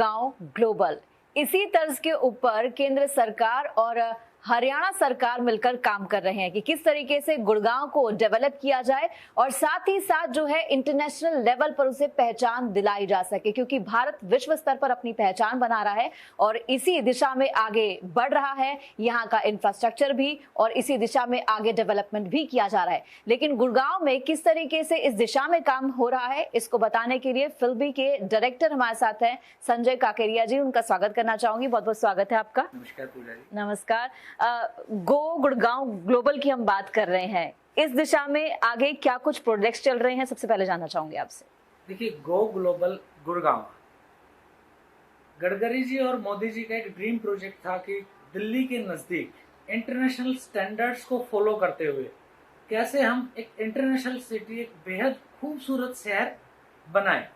Gurgaon global. इसी तर्ज के ऊपर केंद्र सरकार और हरियाणा सरकार मिलकर काम कर रहे हैं कि किस तरीके से गुड़गांव को डेवलप किया जाए और साथ ही साथ जो है इंटरनेशनल लेवल पर उसे पहचान दिलाई जा सके, क्योंकि भारत विश्व स्तर पर अपनी पहचान बना रहा है और इसी दिशा में आगे बढ़ रहा है। यहाँ का इंफ्रास्ट्रक्चर भी और इसी दिशा में आगे डेवलपमेंट भी किया जा रहा है। लेकिन गुड़गांव में किस तरीके से इस दिशा में काम हो रहा है, इसको बताने के लिए फिल्मी के डायरेक्टर हमारे साथ हैं संजय काकेरिया जी। उनका स्वागत करना चाहूंगी। बहुत बहुत स्वागत है आपका। नमस्कार पूजा जी। नमस्कार। गो गुड़गांव ग्लोबल की हम बात कर रहे हैं, इस दिशा में आगे क्या कुछ प्रोजेक्ट्स चल रहे हैं, सबसे पहले जानना चाहूंगी आपसे। देखिए, गो ग्लोबल गुड़गांव गडकरी जी और मोदी जी का एक ड्रीम प्रोजेक्ट था कि दिल्ली के नजदीक इंटरनेशनल स्टैंडर्ड्स को फॉलो करते हुए कैसे हम एक इंटरनेशनल सिटी, एक बेहद खूबसूरत शहर बनाएं।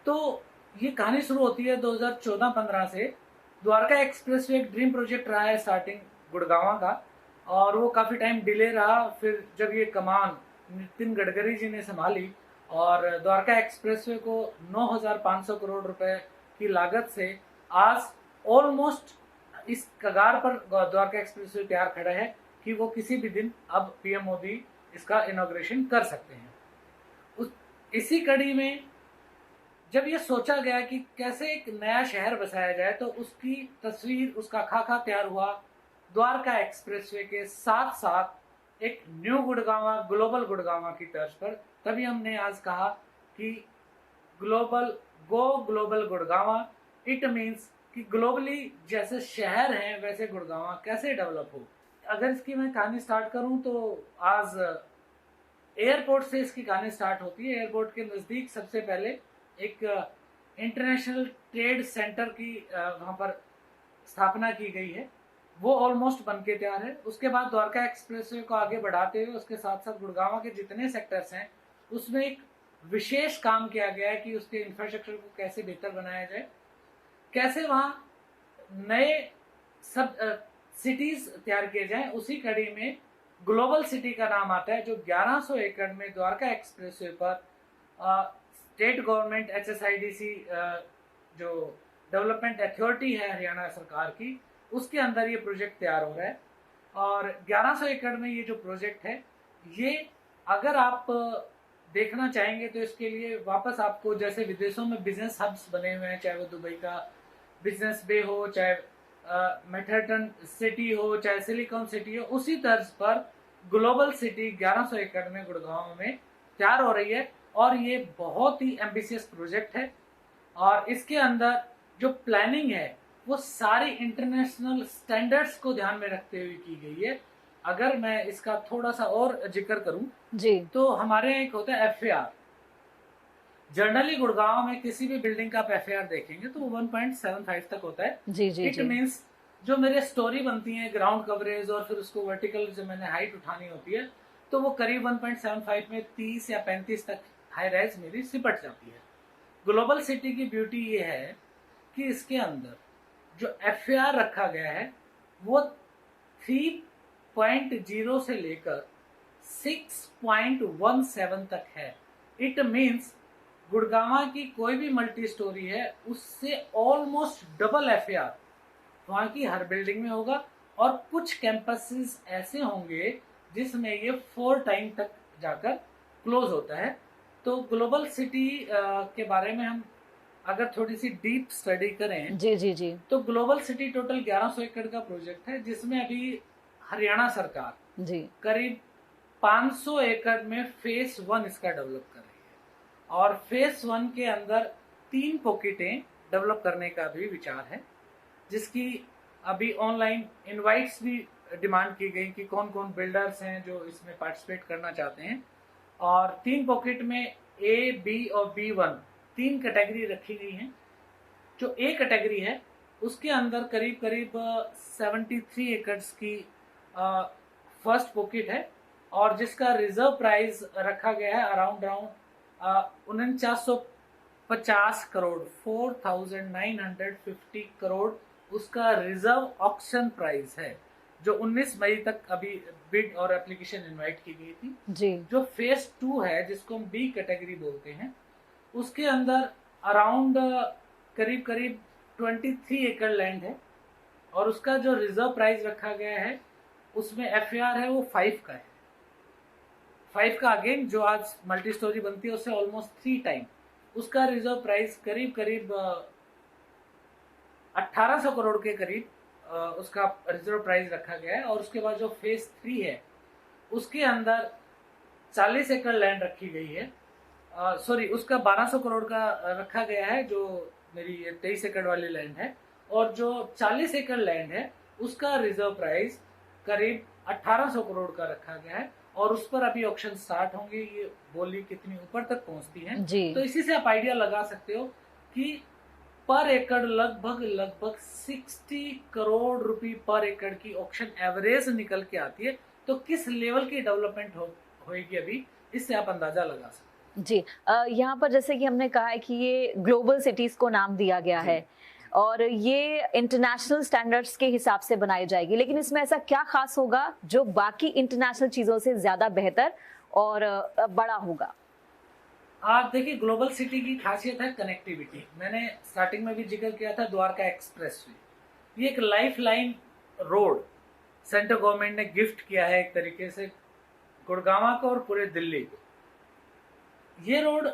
तो ये कहानी शुरू होती है 2014-15 से। द्वारका एक्सप्रेसवे एक ड्रीम प्रोजेक्ट रहा है स्टार्टिंग गुड़गांव का, और वो काफी टाइम डिले रहा। फिर जब ये कमान नितिन गडकरी जी ने संभाली और द्वारका एक्सप्रेसवे को 9,500 करोड़ रुपए की लागत से आज ऑलमोस्ट इस कगार पर द्वारका एक्सप्रेसवे तैयार खड़ा है कि वो किसी भी दिन अब पीएम मोदी इसका इनॉग्रेशन कर सकते हैं। इसी कड़ी में जब ये सोचा गया कि कैसे एक नया शहर बसाया जाए, तो उसकी तस्वीर, उसका खाका तैयार हुआ द्वारका एक्सप्रेसवे के साथ साथ एक न्यू गुड़गांव, ग्लोबल गुड़गांव की तर्ज पर। तभी हमने आज कहा कि global, go global Gurgaon. It means कि ग्लोबली जैसे शहर हैं वैसे गुड़गांव कैसे डेवलप हो। अगर इसकी मैं कहानी स्टार्ट करूं तो आज एयरपोर्ट से इसकी कहानी स्टार्ट होती है। एयरपोर्ट के नजदीक सबसे पहले एक इंटरनेशनल ट्रेड सेंटर की वहां पर स्थापना की गई है, वो ऑलमोस्ट बनके तैयार है। उसके बाद द्वारका एक्सप्रेसवे को आगे बढ़ाते हुए उसके साथ साथ गुड़गांव के जितने सेक्टर्स हैं उसमें एक विशेष काम किया गया है कि उसके इंफ्रास्ट्रक्चर को कैसे बेहतर बनाया जाए, कैसे वहां नए सब सिटीज तैयार किए जाएं। उसी कड़ी में ग्लोबल सिटी का नाम आता है, जो 1100 एकड़ में द्वारका एक्सप्रेसवे पर स्टेट गवर्नमेंट HSIDC जो डेवलपमेंट अथॉरिटी है हरियाणा सरकार की, उसके अंदर ये प्रोजेक्ट तैयार हो रहा है। और 1100 एकड़ में ये जो प्रोजेक्ट है, ये अगर आप देखना चाहेंगे तो इसके लिए वापस आपको, जैसे विदेशों में बिजनेस हब्स बने हुए हैं, चाहे वो दुबई का बिजनेस बे हो, चाहे मैनहट्टन सिटी हो, चाहे सिलिकॉन सिटी हो, उसी तर्ज पर ग्लोबल सिटी 1100 एकड़ में गुड़गांव में तैयार हो रही है। और ये बहुत ही एम्बिशियस प्रोजेक्ट है और इसके अंदर जो प्लानिंग है वो सारी इंटरनेशनल स्टैंडर्ड्स को ध्यान में रखते हुए की गई है। अगर मैं इसका थोड़ा सा और जिक्र करूं जी, तो हमारे यहाँ एक होता है FAR। जनरली गुड़गांव में किसी भी बिल्डिंग का आप FAR देखेंगे तो 1.75 तक होता है। जी जी। इट मीन्स जो मेरे स्टोरी बनती है, ग्राउंड कवरेज और फिर उसको वर्टिकल जो मैंने हाइट उठानी होती है, तो वो करीब 1.75 में 30 या 35 तक हाई राइज मेरी सिपट जाती है। ग्लोबल सिटी की ब्यूटी ये है कि इसके अंदर जो FAR रखा गया है वो 3.0 से लेकर 6.17 तक है। इट मीन्स गुड़गांव की कोई भी मल्टी स्टोरी है उससे ऑलमोस्ट डबल FAR वहां की हर बिल्डिंग में होगा। और कुछ कैंपसेस ऐसे होंगे जिसमें ये 4 टाइम तक जाकर क्लोज होता है। तो ग्लोबल सिटी के बारे में हम अगर थोड़ी सी डीप स्टडी करें जी जी जी, तो ग्लोबल सिटी टोटल 1100 एकड़ का प्रोजेक्ट है, जिसमें अभी हरियाणा सरकार जी करीब 500 एकड़ में फेज 1 इसका डेवलप कर रही है। और फेज 1 के अंदर 3 पॉकेटें डेवलप करने का भी विचार है, जिसकी अभी ऑनलाइन इनवाइट्स भी डिमांड की गई कि कौन कौन बिल्डर्स हैं जो इसमें पार्टिसिपेट करना चाहते हैं। और 3 पॉकेट में A, B और B1 3 कैटेगरी रखी गई हैं। जो A कैटेगरी है उसके अंदर करीब करीब 73 एकड़ की फर्स्ट पॉकेट है और जिसका रिजर्व प्राइस रखा गया है अराउंड 4950 करोड़ 4950 करोड़ उसका रिजर्व ऑक्शन प्राइस है, जो 19 मई तक अभी बिड और एप्लीकेशन इनवाइट की गई थी जी। जो फेज 2 है जिसको हम B कैटेगरी बोलते हैं, उसके अंदर अराउंड करीब करीब 23 एकड़ लैंड है और उसका जो रिजर्व प्राइस रखा गया है उसमें एफआर है वो 5 का है। 5 का अगेन जो आज मल्टी स्टोरी बनती है उससे ऑलमोस्ट 3 टाइम उसका रिजर्व प्राइस करीब करीब 1800 करोड़ के करीब उसका रिजर्व प्राइस रखा गया है। और उसके बाद जो फेज 3 है उसके अंदर 40 एकड़ लैंड रखी गई है, सॉरी उसका 1200 करोड़ का रखा गया है जो मेरी 23 एकड़ वाली लैंड है। और जो 40 एकड़ लैंड है उसका रिजर्व प्राइस करीब 1800 करोड़ का रखा गया है और उस पर अभी ऑक्शन स्टार्ट होंगे। ये बोली कितनी ऊपर तक पहुंचती है जी। तो इसी से आप आइडिया लगा सकते हो कि पर एकड़ लगभग 60 करोड़ रुपए पर एकड़ की ऑक्शन एवरेज निकल के आती है। तो किस लेवल की डेवलपमेंट होगी अभी, इससे आप अंदाजा लगा सकते जी। यहाँ पर जैसे कि हमने कहा है कि ये ग्लोबल सिटीज को नाम दिया गया है और ये इंटरनेशनल स्टैंडर्ड्स के हिसाब से बनाई जाएगी, लेकिन इसमें ऐसा क्या खास होगा जो बाकी इंटरनेशनल चीजों से ज्यादा बेहतर और बड़ा होगा? आप देखिए, ग्लोबल सिटी की खासियत है कनेक्टिविटी। मैंने स्टार्टिंग में भी जिक्र किया था द्वारका एक्सप्रेस वे, ये एक life line road central government ने गिफ्ट किया है एक तरीके से गुड़गांव को और पूरे दिल्ली को। ये रोड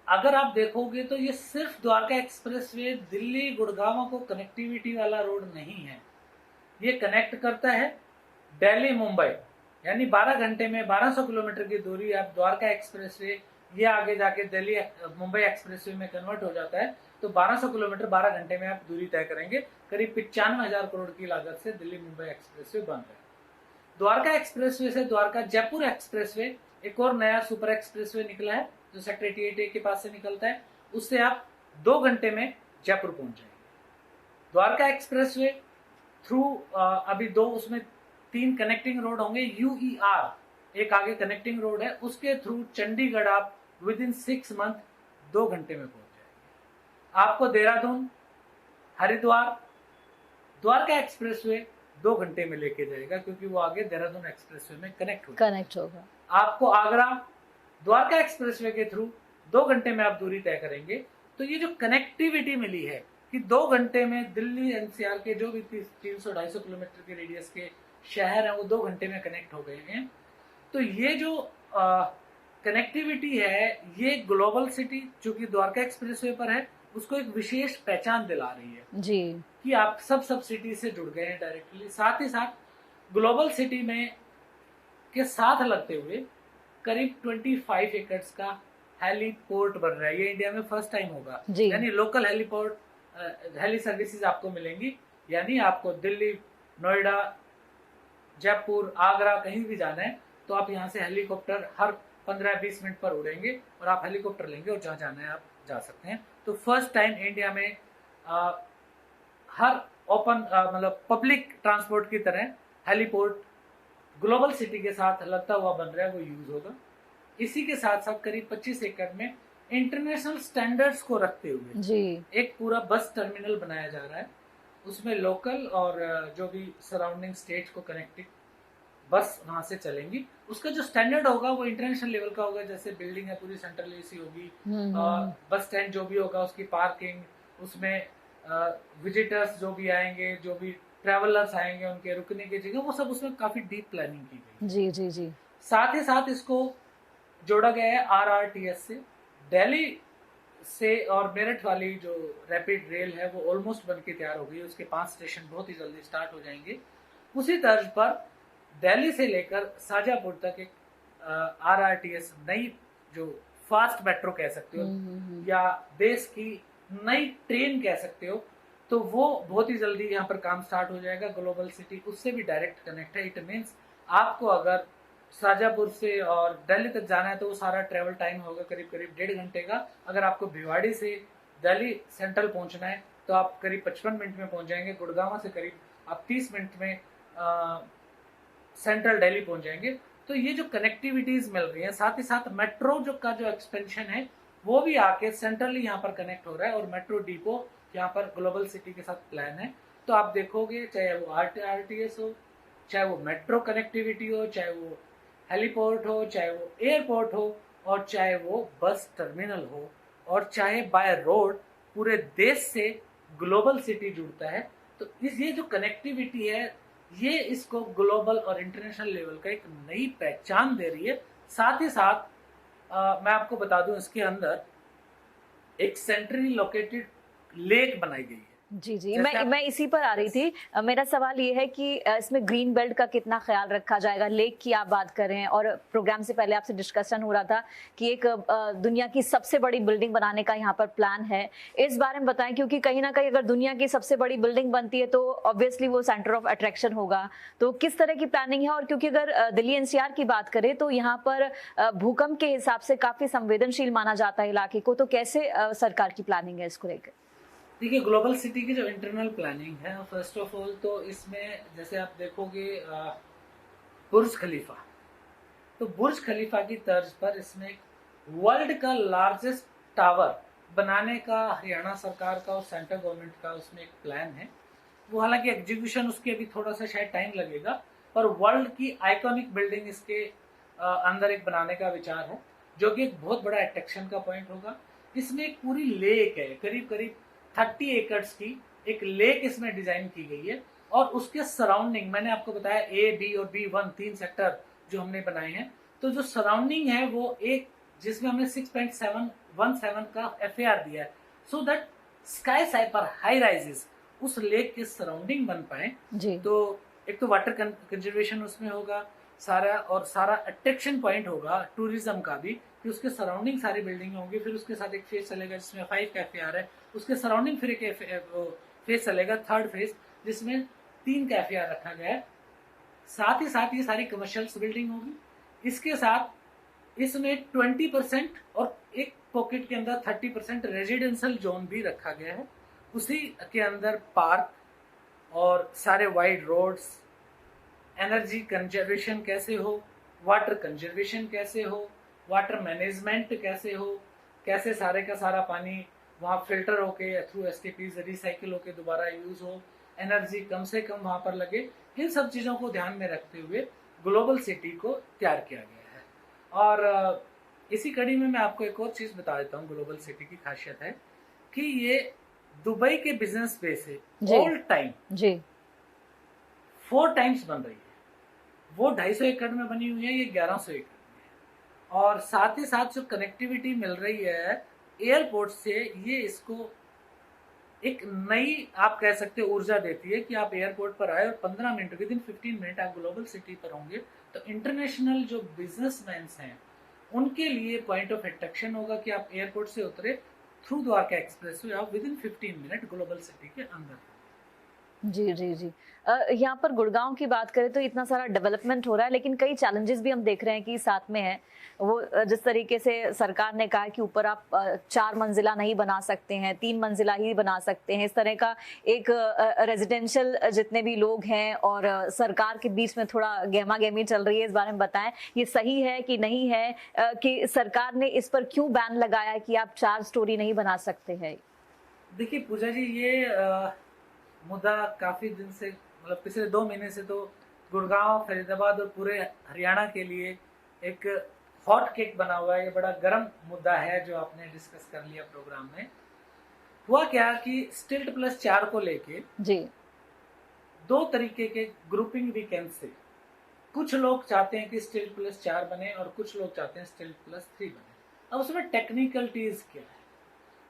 अगर आप देखोगे तो ये सिर्फ द्वारका एक्सप्रेस वे दिल्ली गुड़गांव को कनेक्टिविटी वाला रोड नहीं है, ये कनेक्ट करता है दिल्ली मुंबई, यानी 12 घंटे में 1200 किलोमीटर की दूरी आप द्वारका एक्सप्रेस वे ये आगे जाके दिल्ली मुंबई एक्सप्रेस वे में कन्वर्ट हो जाता है। तो 1200 किलोमीटर 12 घंटे में आप दूरी तय करेंगे। करीब 95,000 करोड़ की लागत से दिल्ली मुंबई एक्सप्रेस वे बन रहा है। द्वारका एक्सप्रेस वे से द्वारका जयपुर एक्सप्रेस वे एक और नया सुपर एक्सप्रेस वे निकला है जो सेक्टर 88 के पास से निकलता है, उससे आप 2 घंटे में जयपुर पहुंच जाएंगे। द्वारका एक्सप्रेस वे थ्रू अभी 2 उसमें 3 कनेक्टिंग रोड होंगे। UER एक आगे कनेक्टिंग रोड है, उसके थ्रू चंडीगढ़ आप विद इन 6 मंथ 2 घंटे में पहुंच जाएंगे। आपको देहरादून हरिद्वार द्वारका एक्सप्रेस वे 2 घंटे में लेके जाएगा क्योंकि वो आगे देहरादून एक्सप्रेस वे में कनेक्ट होगा। आपको आगरा द्वारका एक्सप्रेस वे के थ्रू 2 घंटे में आप दूरी तय करेंगे। तो ये जो कनेक्टिविटी मिली है कि 2 घंटे में दिल्ली NCR के जो भी 300-250 किलोमीटर के रेडियस के शहर हैं वो 2 घंटे में कनेक्ट हो गए हैं। तो ये जो कनेक्टिविटी है ये ग्लोबल सिटी जो कि द्वारका एक्सप्रेसवे पर है उसको एक विशेष पहचान दिला रही है जी कि आप सब सिटी से जुड़ गए हैं डायरेक्टली। साथ ही साथ ग्लोबल सिटी में के साथ लगते हुए करीब 25 एकड़ का हेलीपोर्ट बन रहा है। ये इंडिया में फर्स्ट टाइम होगा, यानी लोकल हेलीपोर्ट हेली सर्विसेज आपको मिलेंगी, यानी आपको दिल्ली नोएडा जयपुर आगरा कहीं भी जाना है तो आप यहाँ से हेलीकॉप्टर हर 15-20 मिनट पर उड़ेंगे और आप हेलीकॉप्टर लेंगे और जहाँ जाना है आप जा सकते हैं। तो फर्स्ट टाइम इंडिया में हर ओपन मतलब पब्लिक ट्रांसपोर्ट की तरह हेलीपोर्ट ग्लोबल सिटी के साथ लगता हुआ बन रहा है, वो यूज होगा। इसी के साथ साथ करीब 25 एकड़ में इंटरनेशनल स्टैंडर्ड्स को रखते हुए जी एक पूरा बस टर्मिनल बनाया जा रहा है। उसमें लोकल और जो भी सराउंडिंग स्टेट को कनेक्टिंग बस वहां से चलेंगी। उसका जो स्टैंडर्ड होगा वो इंटरनेशनल लेवल का होगा, जैसे बिल्डिंग है पूरी सेंट्रल एसी होगी, बस स्टैंड जो भी होगा उसकी पार्किंग, उसमें विजिटर्स जो भी आएंगे जो भी ट्रैवलर्स आएंगे उनके रुकने की जगह, वो सब उसमें काफी डीप प्लानिंग की गई। जी जी जी। साथ ही साथ इसको जोड़ा गया है RRTS से। दिल्ली से और मेरठ वाली जो रैपिड रेल है वो ऑलमोस्ट बन के तैयार हो गई है, उसके 5 स्टेशन बहुत ही जल्दी स्टार्ट हो जाएंगे। उसी तर्ज पर दिल्ली से लेकर शाहजहांपुर तक एक RRTS नई जो फास्ट मेट्रो कह सकते हो या देश की नई ट्रेन कह सकते हो, तो वो बहुत ही जल्दी यहाँ पर काम स्टार्ट हो जाएगा। ग्लोबल सिटी उससे भी डायरेक्ट कनेक्ट है। इट मीन्स आपको अगर शाहजहांपुर से और दिल्ली तक जाना है तो वो सारा ट्रेवल टाइम होगा करीब 1.5 घंटे का। अगर आपको भिवाड़ी से दिल्ली सेंट्रल पहुंचना है तो आप करीब 55 मिनट में पहुंच जाएंगे। गुड़गांव से करीब आप 30 मिनट में सेंट्रल दिल्ली पहुंच जाएंगे। तो ये जो कनेक्टिविटीज मिल रही है, साथ ही साथ मेट्रो जो एक्सपेंशन है वो भी आके सेंट्रली यहाँ पर कनेक्ट हो रहा है और मेट्रो डिपो यहाँ पर ग्लोबल सिटी के साथ प्लान है। तो आप देखोगे चाहे वो RRTS हो, चाहे वो मेट्रो कनेक्टिविटी हो, चाहे वो हेलीपोर्ट हो, चाहे वो एयरपोर्ट हो, और चाहे वो बस टर्मिनल हो, और चाहे बाय रोड पूरे देश से ग्लोबल सिटी जुड़ता है, तो ये जो कनेक्टिविटी है ये इसको ग्लोबल और इंटरनेशनल लेवल का एक नई पहचान दे रही है। साथ ही साथ मैं आपको बता दूं, इसके अंदर एक सेंट्रली लोकेटेड लेक बनाई गई है। जी जी, मैं इसी पर आ रही थी। मेरा सवाल ये है कि इसमें ग्रीन बेल्ट का कितना ख्याल रखा जाएगा। लेक की आप बात कर रहे हैं और प्रोग्राम से पहले आपसे डिस्कशन हो रहा था कि एक दुनिया की सबसे बड़ी बिल्डिंग बनाने का यहाँ पर प्लान है। इस बारे में बताएं, क्योंकि कहीं ना कहीं अगर दुनिया की सबसे बड़ी बिल्डिंग बनती है तो ऑब्वियसली वो सेंटर ऑफ अट्रैक्शन होगा। तो किस तरह की प्लानिंग है? और क्योंकि अगर दिल्ली एनसीआर की बात करें तो यहाँ पर भूकंप के हिसाब से काफी संवेदनशील माना जाता है इलाके को, तो कैसे सरकार की प्लानिंग है इसको लेकर? देखिए, ग्लोबल सिटी की जो इंटरनल प्लानिंग है, फर्स्ट ऑफ ऑल तो इसमें जैसे आप देखोगे बुर्ज खलीफा, तो बुर्ज खलीफा की तर्ज पर इसमें वर्ल्ड का लार्जेस्ट टावर बनाने का हरियाणा सरकार का और सेंट्रल गवर्नमेंट का उसमें एक प्लान है। वो हालांकि एग्जीक्यूशन उसके अभी थोड़ा सा शायद टाइम लगेगा, पर वर्ल्ड की आइकॉनिक बिल्डिंग इसके अंदर एक बनाने का विचार है, जो कि एक बहुत बड़ा अट्रैक्शन का पॉइंट होगा। इसमें एक पूरी लेक है, करीब करीब 30 एकड़ की एक लेक इसमें डिजाइन की गई है। और उसके सराउंडिंग, मैंने आपको बताया ए, बी और B1 3 सेक्टर जो हमने बनाए हैं, तो जो सराउंडिंग है वो एक जिसमें हमने 6.717 का FAR दिया है, so that skyscraper high rises उस लेक के सराउंडिंग बन पाए। तो एक तो वाटर कंजर्वेशन उसमें होगा सारा, और सारा अट्रैक्शन पॉइंट होगा टूरिज्म का भी, कि उसके सराउंडिंग सारी बिल्डिंग होंगी। फिर उसके साथ एक फेज चलेगा जिसमें 5 का FAR है, उसके सराउंडिंग फिर एक फेज चलेगा, थर्ड फेज, जिसमें 3 का FAR रखा गया है। साथ ही साथ ये सारी कमर्शियल बिल्डिंग होगी। इसके साथ इसमें 20% और एक पॉकेट के अंदर 30% रेजिडेंशियल जोन भी रखा गया है। उसी के अंदर पार्क और सारे वाइड रोड्स, एनर्जी कंजर्वेशन कैसे हो, वाटर कंजर्वेशन कैसे हो, वाटर मैनेजमेंट कैसे हो, कैसे सारे का सारा पानी वहाँ फिल्टर होके थ्रू STPs रिसाइकिल होके दोबारा यूज हो, एनर्जी कम से कम वहाँ पर लगे, इन सब चीज़ों को ध्यान में रखते हुए ग्लोबल सिटी को तैयार किया गया है। और इसी कड़ी में मैं आपको एक और चीज़ बता देता हूँ। ग्लोबल सिटी की खासियत है कि ये दुबई के बिजनेस पे से ऑल टाइम 4 टाइम्स बन रही है। वो 250 एकड़ में बनी हुई है, ये 1100 एकड़ में है। और साथ ही साथ जो कनेक्टिविटी मिल रही है एयरपोर्ट से, ये इसको एक नई आप कह सकते हो ऊर्जा देती है कि आप एयरपोर्ट पर आए और 15 मिनट, विद इन 15 मिनट आप ग्लोबल सिटी पर होंगे, तो इंटरनेशनल जो बिजनेसमैन हैं उनके लिए पॉइंट ऑफ अट्रैक्शन होगा कि आप एयरपोर्ट से उतरे, थ्रू द्वारका एक्सप्रेस वे आप with in 15 minute global city के अंदर। जी जी जी, यहाँ पर गुड़गांव की बात करें तो इतना सारा डेवलपमेंट हो रहा है, लेकिन कई चैलेंजेस भी हम देख रहे हैं कि साथ में है। वो जिस तरीके से सरकार ने कहा कि ऊपर आप 4 मंजिला नहीं बना सकते हैं, 3 मंजिला ही बना सकते हैं, इस तरह का एक रेजिडेंशियल जितने भी लोग हैं और सरकार के बीच में थोड़ा गहमा गहमी चल रही है। इस बारे में बताएं, ये सही है कि नहीं है, कि सरकार ने इस पर क्यों बैन लगाया है कि आप 4 स्टोरी नहीं बना सकते हैं? देखिए पूजा जी, ये मुद्दा काफी दिन से, मतलब पिछले 2 महीने से तो गुड़गांव, फरीदाबाद और पूरे हरियाणा के लिए एक हॉट केक बना हुआ है। ये बड़ा गर्म मुद्दा है जो आपने डिस्कस कर लिया प्रोग्राम में। हुआ क्या कि स्टिल्ट प्लस 4 को लेके जी 2 तरीके के ग्रुपिंग भी कैंसिल। कुछ लोग चाहते हैं कि स्टिल्ट प्लस 4 बने और कुछ लोग चाहते हैं स्टिल्ट प्लस 3 बने। अब उसमें टेक्निकलिटीज क्या है?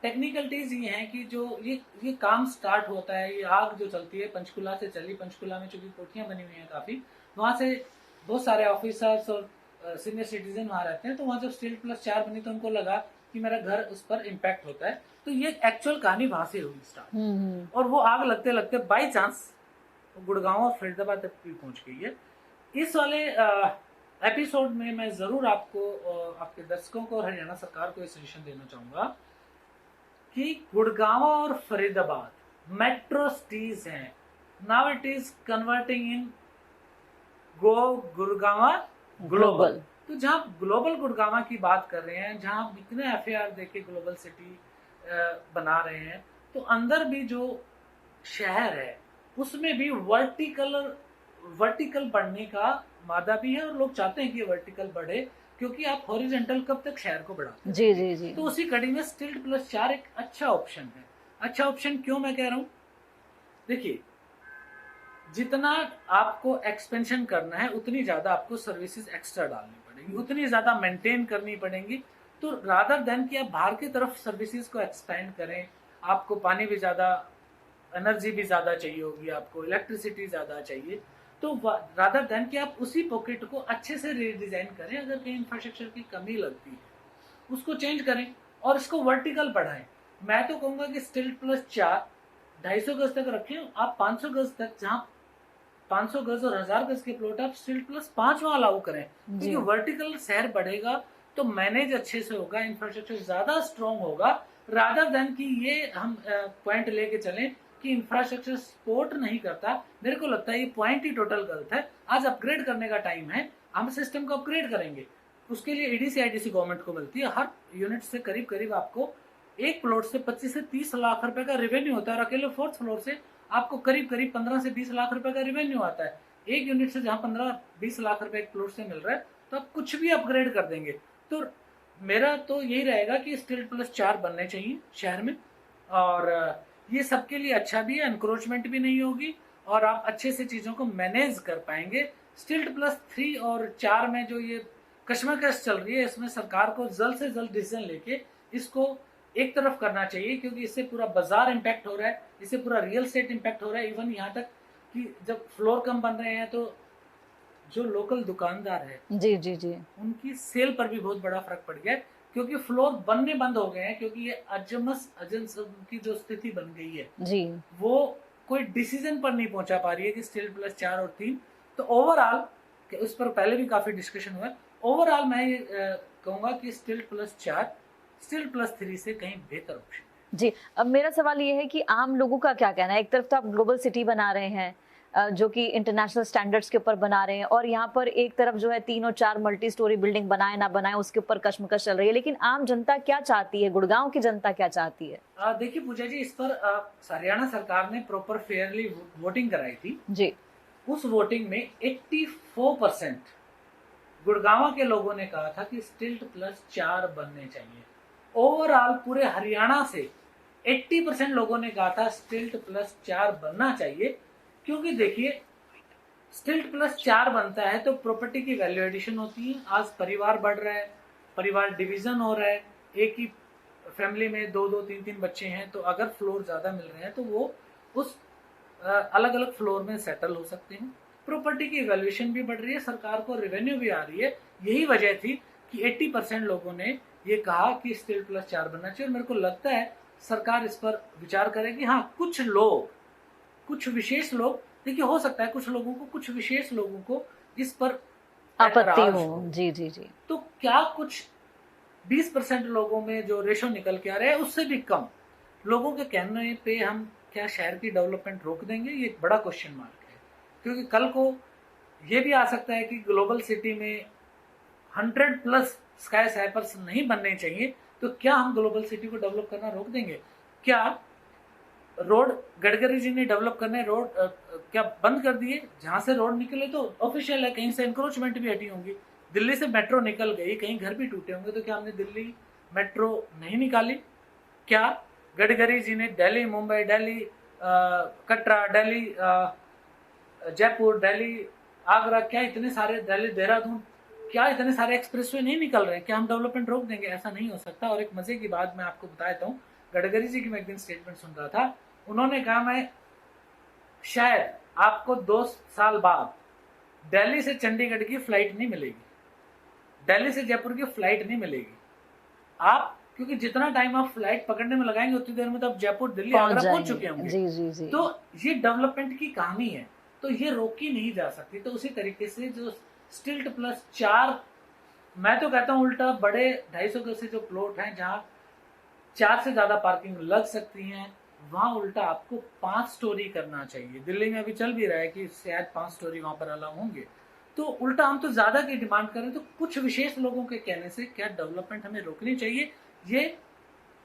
टेक्निकलिटीज ये हैं कि जो ये काम स्टार्ट होता है, ये आग जो चलती है पंचकुला से चली, पंचकुला में चूंकि कोठियां बनी हुई हैं काफी, वहां से बहुत सारे ऑफिसर्स और सीनियर सिटीजन वहां रहते हैं। तो वहां जब स्टिल्ट प्लस 4 बनी तो उनको लगा कि मेरा घर उस पर इम्पैक्ट होता है। तो ये एक्चुअल कहानी वहां से हुई स्टार्ट, और वो आग लगते लगते बाई चांस गुड़गांव और फरीदाबाद तक भी पहुंच गई है। इस वाले एपिसोड में मैं जरूर आपको, आपके दर्शकों को और हरियाणा सरकार को ये सजेशन देना चाहूंगा कि गुड़गांव और फरीदाबाद मेट्रो सिटीज हैं। Now it is converting in go Gurgaon global. तो जहां ग्लोबल गुड़गांव की बात कर रहे हैं, जहां हम इतने FAR देके ग्लोबल सिटी बना रहे हैं, तो अंदर भी जो शहर है उसमें भी वर्टिकल बढ़ने का मादा भी है, और लोग चाहते हैं कि ये वर्टिकल बढ़े, क्योंकि आप हॉरिजॉन्टल कब तक शहर को बढ़ाते हैं। जी जी जी। तो उसी कड़ी में स्टिल्ट प्लस 4 एक अच्छा ऑप्शन है। अच्छा ऑप्शन क्यों मैं कह रहा हूं? देखिए, जितना आपको एक्सपेंशन करना है उतनी ज्यादा आपको सर्विसेज एक्स्ट्रा डालनी पड़ेगी, उतनी ज्यादा मेंटेन करनी पड़ेंगी। तो रादर देन कि आप बाहर की तरफ सर्विसेज को एक्सपेंड करें, आपको पानी भी ज्यादा, एनर्जी भी ज्यादा चाहिए होगी, आपको इलेक्ट्रिसिटी ज्यादा चाहिए, तो रादर देन कि आप उसी पॉकेट को अच्छे से रीडिजाइन करें, अगर कहीं इंफ्रास्ट्रक्चर की कमी लगती है उसको चेंज करें और इसको वर्टिकल बढ़ाएं। मैं तो कहूंगा कि स्टील प्लस 4 250 गज तक रखें, आप 500 गज तक, जहां 500 गज और 1000 गज के प्लॉट आप स्टील प्लस 5 वहां अलाउ करें, क्योंकि वर्टिकल शहर बढ़ेगा तो मैनेज अच्छे से होगा, इंफ्रास्ट्रक्चर ज्यादा स्ट्रॉन्ग होगा, रादर देन कि ये हम पॉइंट लेके चलें कि इंफ्रास्ट्रक्चर सपोर्ट नहीं करता। मेरे को लगता है ये पॉइंट ही टोटल गलत है। आज अपग्रेड करने का टाइम है, हम सिस्टम को अपग्रेड करेंगे, उसके लिए ईडीसी आईडीसी गवर्नमेंट को मिलती है, हर यूनिट से करीब करीब आपको एक प्लॉट से 25 से 30 लाख रुपए का रेवेन्यू होता है, और अकेले 4th फ्लोर से आपको करीब करीब 15 से 20 लाख रुपए का रेवेन्यू आता है। एक यूनिट से जहां 15-20 लाख रुपए एक प्लॉट से मिल रहा है, तो आप कुछ भी अपग्रेड कर देंगे। तो मेरा तो यही रहेगा कि स्टील प्लस 4 बनने चाहिए शहर में, और ये सबके लिए अच्छा भी है, एनक्रोचमेंट भी नहीं होगी और आप अच्छे से चीजों को मैनेज कर पाएंगे। स्टील प्लस 3 और 4 में जो ये कश्मकश चल रही है, इसमें सरकार को जल्द से जल्द डिसीजन लेके इसको एक तरफ करना चाहिए, क्योंकि इससे पूरा बाजार इंपैक्ट हो रहा है, इससे पूरा रियल एस्टेट इंपैक्ट हो रहा है। इवन यहाँ तक कि जब फ्लोर कम बन रहे हैं तो जो लोकल दुकानदार है जी जी जी उनकी सेल पर भी बहुत बड़ा फर्क पड़ गया है, क्योंकि फ्लोर बनने बंद हो गए हैं, क्योंकि ये अजमस की जो स्थिति बन गई है जी, वो कोई डिसीजन पर नहीं पहुंचा पा रही है कि स्टील प्लस 4 और 3। तो ओवरऑल, उस पर पहले भी काफी डिस्कशन हुआ है, ओवरऑल मैं ये कहूंगा कि स्टील प्लस 4 स्टील प्लस 3 से कहीं बेहतर ऑप्शन। जी। अब मेरा सवाल ये है कि आम लोगों का क्या कहना है? एक तरफ तो आप ग्लोबल सिटी बना रहे हैं, जो कि इंटरनेशनल स्टैंडर्ड्स के ऊपर बना रहे हैं, और यहाँ पर एक तरफ जो है 3 और 4 मल्टी स्टोरी बिल्डिंग बनाए ना बनाए उसके ऊपर कश्मकश चल रही है, लेकिन आम जनता क्या चाहती है, गुड़गांव की जनता क्या चाहती है? देखिए पूजा जी, इस पर हरियाणा सरकार ने प्रॉपर फेयरली वोटिंग कराई थी जी। उस वोटिंग में 84% गुड़गांव के लोगों ने कहा था कि स्टील प्लस 4 बनने चाहिए। ओवरऑल पूरे हरियाणा से 80% लोगों ने कहा था स्टील प्लस 4 बनना चाहिए, क्योंकि देखिए स्टील प्लस 4 बनता है तो प्रॉपर्टी की वैल्यू एडिशन होती है, आज परिवार बढ़ रहा है, परिवार डिवीजन हो रहा है, एक ही फैमिली में 2-2, 3-3 बच्चे हैं, तो अगर फ्लोर ज्यादा मिल रहे हैं तो वो उस अलग अलग फ्लोर में सेटल हो सकते हैं, प्रॉपर्टी की वैल्यूएशन भी बढ़ रही है, सरकार को रेवेन्यू भी आ रही है। यही वजह थी कि 80% लोगों ने ये कहा कि स्टील प्लस 4 बनना चाहिए, और मेरे को लगता है सरकार इस पर विचार करेगी। हाँ, कुछ लोग, कुछ विशेष लोग, देखिए हो सकता है कुछ लोगों को, कुछ विशेष लोगों को इस पर आपत्ति हो। जी जी जी। तो क्या कुछ 20% लोगों में जो रेशो निकल के आ रहा है उससे भी कम लोगों के कहने पे हम क्या शहर की डेवलपमेंट रोक देंगे? ये एक बड़ा क्वेश्चन मार्क है, क्योंकि कल को ये भी आ सकता है कि ग्लोबल सिटी में 100+ स्काई स्काईपर्स नहीं बनने चाहिए, तो क्या हम ग्लोबल सिटी को डेवलप करना रोक देंगे? क्या रोड गडकरी जी ने डेवलप करने रोड क्या बंद कर दिए? जहां से रोड निकले तो ऑफिशियल है, कहीं से एनक्रोचमेंट भी हटी होंगी। दिल्ली से मेट्रो निकल गई, कहीं घर भी टूटे होंगे, तो क्या हमने दिल्ली मेट्रो नहीं निकाली? क्या गडकरी जी ने दिल्ली, मुंबई, दिल्ली, कटरा, दिल्ली, जयपुर, दिल्ली, आगरा, क्या इतने सारे, दिल्ली, देहरादून, क्या इतने सारे एक्सप्रेसवे नहीं निकल रहे? क्या हम डेवलपमेंट रोक देंगे? ऐसा नहीं हो सकता। और एक मजे की बात मैं आपको बता देता हूँ, गडकरी जी की मैं एक दिन स्टेटमेंट सुन रहा था, उन्होंने कहा मैं शायद आपको 2 साल बाद दिल्ली से चंडीगढ़ की फ्लाइट नहीं मिलेगी, दिल्ली से जयपुर की फ्लाइट नहीं मिलेगी। आप, क्योंकि जितना टाइम आप फ्लाइट पकड़ने में लगाएंगे उतनी देर में तो आप जयपुर, दिल्ली, आगरा पहुंच चुके होंगे। जी जी जी। तो ये डेवलपमेंट की कहानी है, तो ये रोकी नहीं जा सकती। तो उसी तरीके से जो स्टील प्लस 4, मैं तो कहता हूं उल्टा, बड़े 250 गज से जो प्लॉट हैं जहां 4 से ज्यादा पार्किंग लग सकती हैं, वहां उल्टा आपको 5 स्टोरी करना चाहिए। दिल्ली में अभी चल भी रहा है कि शायद 5 स्टोरी वहां पर अलाउ होंगे, तो उल्टा हम तो ज्यादा की डिमांड करें, तो कुछ विशेष लोगों के कहने से क्या डेवलपमेंट हमें रोकनी चाहिए? ये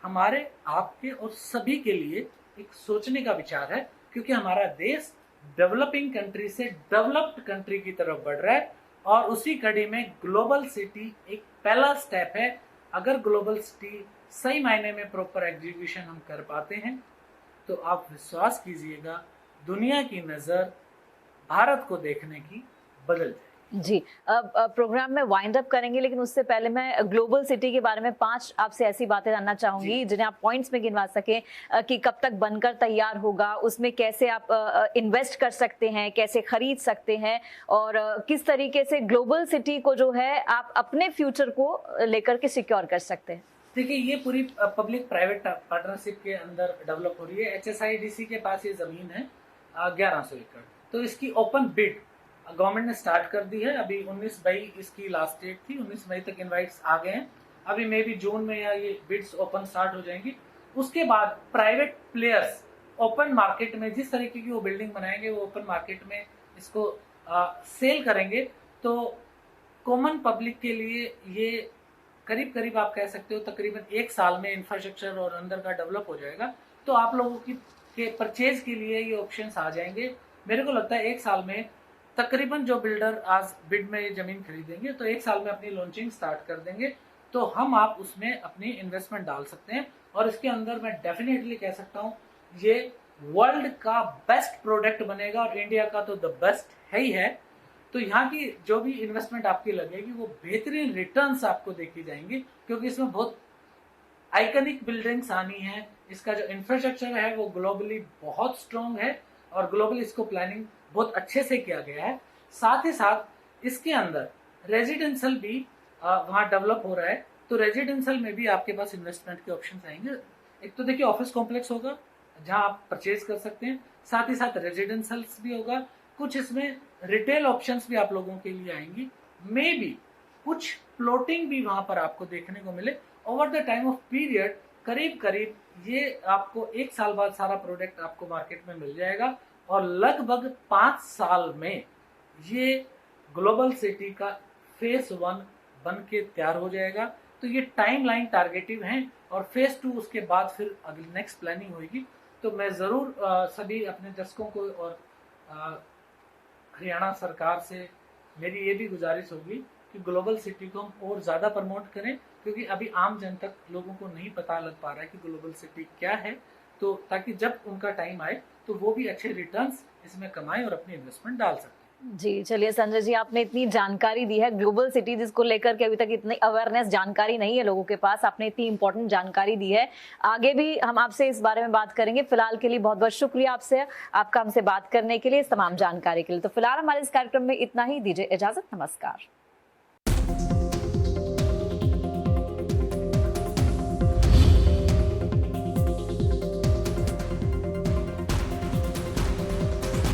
हमारे, आपके और सभी के लिए एक सोचने का विचार है, क्योंकि हमारा देश डेवलपिंग कंट्री से डेवलप्ड कंट्री की तरफ बढ़ रहा है, और उसी कड़ी में ग्लोबल सिटी एक पहला स्टेप है। अगर ग्लोबल सिटी सही मायने में प्रॉपर एग्जीक्यूशन हम कर पाते हैं तो आप विश्वास कीजिएगा, दुनिया की नज़र भारत को देखने की बदल जाएगी। जी, अब प्रोग्राम में वाइंड अप करेंगे, लेकिन उससे पहले मैं ग्लोबल सिटी के बारे में 5 आपसे ऐसी बातें जानना चाहूंगी जिन्हें आप पॉइंट्स में गिनवा सकें कि कब तक बनकर तैयार होगा, उसमें कैसे आप इन्वेस्ट कर सकते हैं, कैसे खरीद सकते हैं, और किस तरीके से ग्लोबल सिटी को जो है आप अपने फ्यूचर को लेकर के सिक्योर कर सकते हैं। देखिए, ये पूरी पब्लिक प्राइवेट पार्टनरशिप के अंदर डेवलप हो रही है। HSIDC के पास ये जमीन है 1100 एकड़, तो इसकी ओपन बिड गवर्नमेंट ने स्टार्ट कर दी है। अभी 19 मई इसकी लास्ट डेट थी, 19 मई तक इनवाइट्स आ गए हैं। अभी मे बी जून में या ये बिड्स ओपन स्टार्ट हो जाएंगी। उसके बाद प्राइवेट प्लेयर्स ओपन मार्केट में जिस तरीके की वो बिल्डिंग बनाएंगे, वो ओपन मार्केट में इसको सेल करेंगे। तो कॉमन पब्लिक के लिए ये करीब करीब आप कह सकते हो तकरीबन 1 साल में इंफ्रास्ट्रक्चर और अंदर का डेवलप हो जाएगा। तो आप लोगों की के परचेज के लिए ये ऑप्शंस आ जाएंगे। मेरे को लगता है 1 साल में तकरीबन जो बिल्डर आज बिड में ये जमीन खरीदेंगे तो 1 साल में अपनी लॉन्चिंग स्टार्ट कर देंगे। तो हम आप उसमें अपनी इन्वेस्टमेंट डाल सकते हैं, और इसके अंदर मैं डेफिनेटली कह सकता हूँ ये वर्ल्ड का बेस्ट प्रोडक्ट बनेगा, और इंडिया का तो द बेस्ट है ही है। तो यहाँ की जो भी इन्वेस्टमेंट आपकी लगेगी वो बेहतरीन रिटर्न्स आपको देखी जाएंगी, क्योंकि इसमें बहुत आइकनिक बिल्डिंग्स आनी है। इसका जो इंफ्रास्ट्रक्चर है वो ग्लोबली बहुत स्ट्रॉन्ग है, और ग्लोबली इसको प्लानिंग बहुत अच्छे से किया गया है। साथ ही साथ इसके अंदर रेजिडेंशियल भी वहाँ डेवलप हो रहा है। तो रेजिडेंशियल में भी आपके पास इन्वेस्टमेंट के ऑप्शन आएंगे। एक तो देखिए ऑफिस कॉम्प्लेक्स होगा जहाँ आप परचेज कर सकते हैं, साथ ही साथ रेजिडेंशियल्स भी होगा, कुछ इसमें रिटेल ऑप्शंस भी आप लोगों के लिए आएंगी। मे बी कुछ प्लॉटिंग भी वहां पर आपको देखने को मिले over the time of period. करीब करीब ये आपको 1 साल बाद सारा प्रोडक्ट आपको मार्केट में मिल जाएगा, और लगभग 5 साल में ये ग्लोबल सिटी का फेज 1 बन के तैयार हो जाएगा। तो ये टाइमलाइन टारगेटिव है, और फेज 2 उसके बाद फिर अगली नेक्स्ट प्लानिंग होगी। तो मैं जरूर सभी अपने दर्शकों को और हरियाणा सरकार से मेरी ये भी गुजारिश होगी कि ग्लोबल सिटी को हम और ज़्यादा प्रमोट करें, क्योंकि अभी आम जन तक लोगों को नहीं पता लग पा रहा है कि ग्लोबल सिटी क्या है। तो ताकि जब उनका टाइम आए तो वो भी अच्छे रिटर्न्स इसमें कमाएं और अपनी इन्वेस्टमेंट डाल सकें। जी, चलिए संजय जी, आपने इतनी जानकारी दी है ग्लोबल सिटी जिसको लेकर के अभी तक इतनी अवेयरनेस जानकारी नहीं है लोगों के पास, आपने इतनी इंपॉर्टेंट जानकारी दी है। आगे भी हम आपसे इस बारे में बात करेंगे। फिलहाल के लिए बहुत बहुत शुक्रिया आपका हमसे बात करने के लिए, इस तमाम जानकारी के लिए। तो फिलहाल हमारे इस कार्यक्रम में इतना ही, दीजिए इजाजत, नमस्कार।